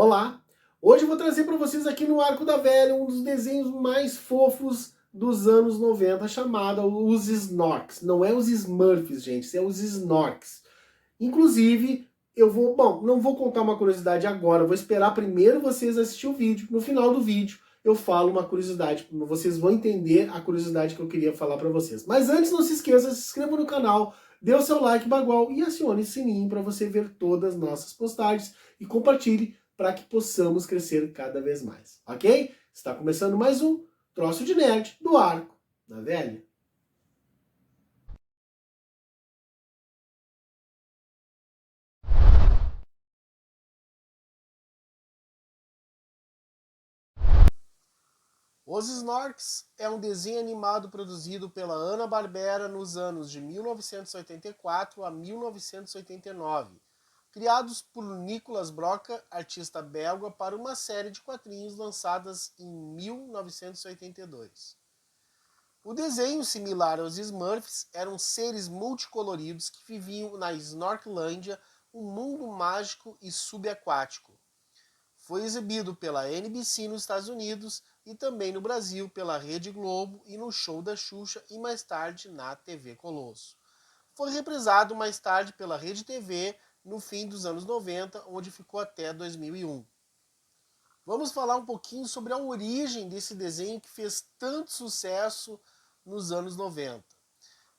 Olá! Hoje eu vou trazer para vocês aqui no Arco da Velha um dos desenhos mais fofos dos anos 90, chamado Os Snorks. Não é os Smurfs, gente, é os Snorks. Inclusive, não vou contar uma curiosidade agora, vou esperar primeiro vocês assistir o vídeo. No final do vídeo eu falo uma curiosidade, vocês vão entender a curiosidade que eu queria falar para vocês. Mas antes, não se esqueça, se inscreva no canal, dê o seu like bagual e acione o sininho para você ver todas as nossas postagens e compartilhe para que possamos crescer cada vez mais, ok? Está começando mais um Troço de Nerd do Arco da Velha. Os Snorks é um desenho animado produzido pela Hanna-Barbera nos anos de 1984 a 1989, criados por Nicolas Broca, artista belga, para uma série de quadrinhos lançadas em 1982. O desenho, similar aos Smurfs, eram seres multicoloridos que viviam na Snorklândia, um mundo mágico e subaquático. Foi exibido pela NBC nos Estados Unidos e também no Brasil pela Rede Globo e no Show da Xuxa e mais tarde na TV Colosso. Foi reprisado mais tarde pela Rede TV no fim dos anos 90, onde ficou até 2001. Vamos falar um pouquinho sobre a origem desse desenho que fez tanto sucesso nos anos 90.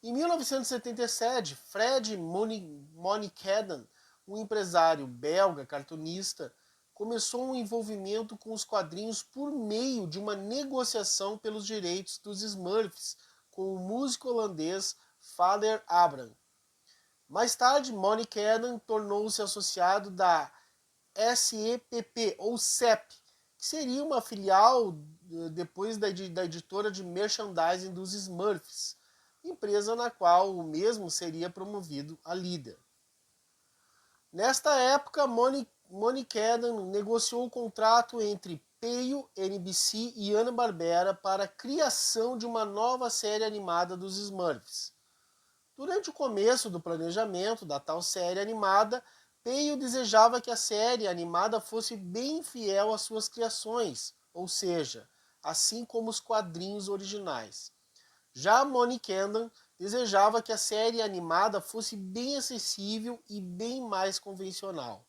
Em 1977, Fred Monnickendam, um empresário belga cartunista, começou um envolvimento com os quadrinhos por meio de uma negociação pelos direitos dos Smurfs com o músico holandês Vader Abraham. Mais tarde, Monnickendam tornou-se associado da SEPP, ou SEP, que seria uma filial depois da editora de merchandising dos Smurfs, empresa na qual o mesmo seria promovido a líder. Nesta época, Monnickendam negociou o contrato entre Peio, NBC e Hanna-Barbera para a criação de uma nova série animada dos Smurfs. Durante o começo do planejamento da tal série animada, Peio desejava que a série animada fosse bem fiel às suas criações, ou seja, assim como os quadrinhos originais. Já Monnickendam desejava que a série animada fosse bem acessível e bem mais convencional.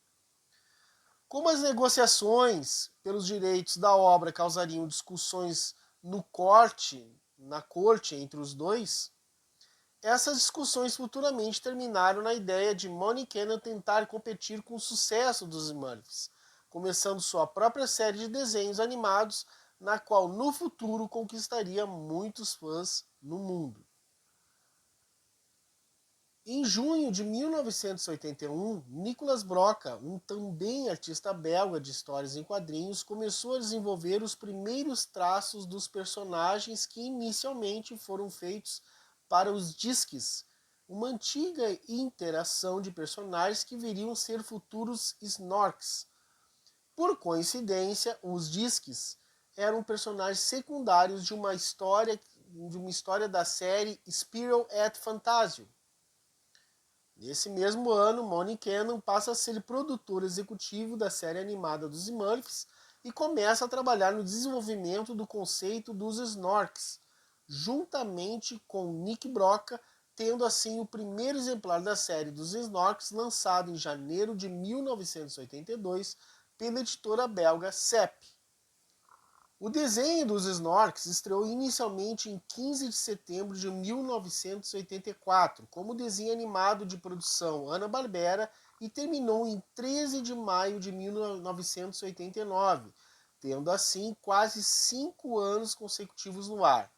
Como as negociações pelos direitos da obra causariam discussões na corte entre os dois, essas discussões futuramente terminaram na ideia de Monnickendam tentar competir com o sucesso dos Smurfs, começando sua própria série de desenhos animados, na qual no futuro conquistaria muitos fãs no mundo. Em junho de 1981, Nicolas Broca, um também artista belga de histórias em quadrinhos, começou a desenvolver os primeiros traços dos personagens que inicialmente foram feitos para os Disques, uma antiga interação de personagens que viriam ser futuros Snorks. Por coincidência, os Disques eram personagens secundários de uma história da série Spiral at Fantasio. Nesse mesmo ano, Monnickendam passa a ser produtor executivo da série animada dos Smurfs e começa a trabalhar no desenvolvimento do conceito dos Snorks, juntamente com Nick Broca, tendo assim o primeiro exemplar da série dos Snorks lançado em janeiro de 1982 pela editora belga SEP. O desenho dos Snorks estreou inicialmente em 15 de setembro de 1984, como desenho animado de produção Hanna-Barbera e terminou em 13 de maio de 1989, tendo assim quase 5 anos consecutivos no ar.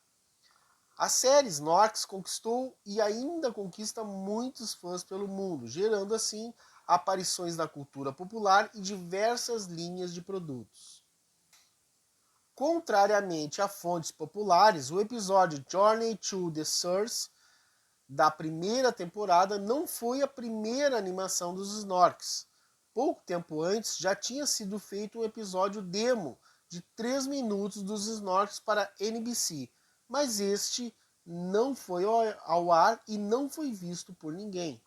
A série Snorks conquistou e ainda conquista muitos fãs pelo mundo, gerando assim aparições da cultura popular e diversas linhas de produtos. Contrariamente a fontes populares, o episódio Journey to the Source da primeira temporada não foi a primeira animação dos Snorks. Pouco tempo antes já tinha sido feito um episódio demo de 3 minutos dos Snorks para NBC, mas este não foi ao ar e não foi visto por ninguém.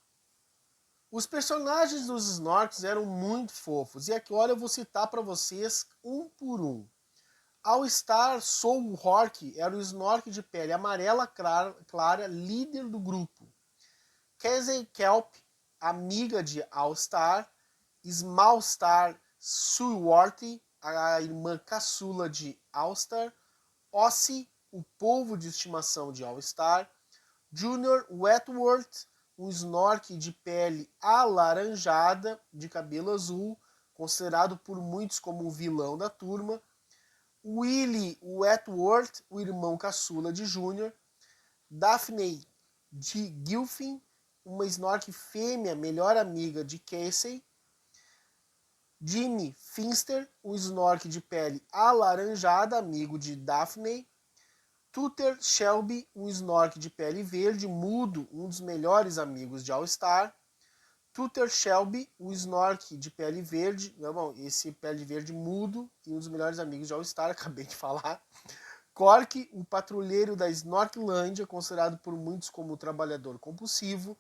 Os personagens dos Snorks eram muito fofos, e agora eu vou citar para vocês um por um. All Star Soul Rock era o Snork de pele amarela clara, líder do grupo. Casey Kelp, amiga de All Star. Small Star Sueworthy, a irmã caçula de All Star. Ossie, o polvo de estimação de All Star. Junior Wentworth, um Snork de pele alaranjada, de cabelo azul, considerado por muitos como o vilão da turma. Willie Wentworth, o irmão caçula de Junior. Daphne de Gilfin, uma Snork fêmea, melhor amiga de Casey. Jimmy Finster, um Snork de pele alaranjada, amigo de Daphne. Tutor Shelby, um Snork de pele verde, mudo, um dos melhores amigos de All Star. Tutor Shelby, um Snork de pele verde, não, esse pele verde mudo e um dos melhores amigos de All Star, acabei de falar. Cork, o patrulheiro da Snorklândia, considerado por muitos como o trabalhador compulsivo.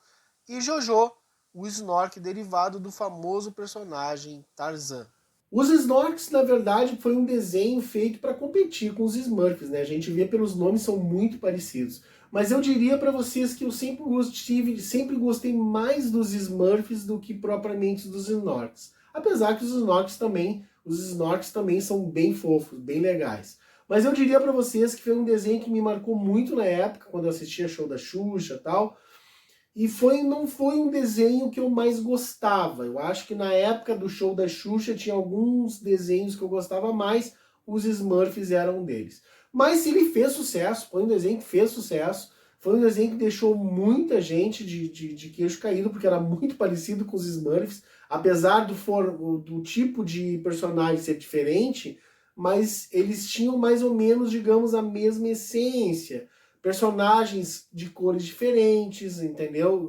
E Jojo, o Snork derivado do famoso personagem Tarzan. Os Snorks, na verdade, foi um desenho feito para competir com os Smurfs, né? A gente vê pelos nomes, são muito parecidos. Mas eu diria para vocês que eu sempre gostei mais dos Smurfs do que propriamente dos Snorks. Apesar que os Snorks também são bem fofos, bem legais. Mas eu diria para vocês que foi um desenho que me marcou muito na época, quando eu assistia show da Xuxa e tal. E não foi um desenho que eu mais gostava. Eu acho que na época do show da Xuxa tinha alguns desenhos que eu gostava mais, os Smurfs eram um deles. Mas se ele fez sucesso, foi um desenho que fez sucesso, foi um desenho que deixou muita gente de queixo caído, porque era muito parecido com os Smurfs, apesar do tipo de personagem ser diferente, mas eles tinham mais ou menos, digamos, a mesma essência. Personagens de cores diferentes, entendeu?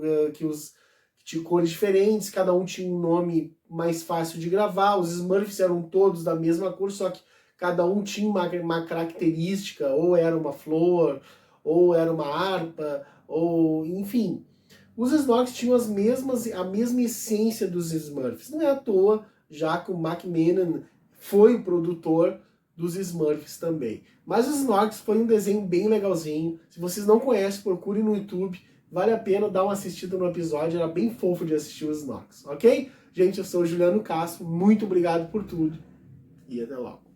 De cores diferentes, cada um tinha um nome mais fácil de gravar. Os Smurfs eram todos da mesma cor, só que cada um tinha uma característica, ou era uma flor, ou era uma harpa, ou enfim. Os Snorks tinham a mesma essência dos Smurfs. Não é à toa, já que o McMahon foi o produtor dos Smurfs também. Mas os Snorks foi um desenho bem legalzinho. Se vocês não conhecem, procurem no YouTube. Vale a pena dar uma assistida no episódio. Era bem fofo de assistir os Snorks, ok? Gente, eu sou o Juliano Castro. Muito obrigado por tudo. E até logo.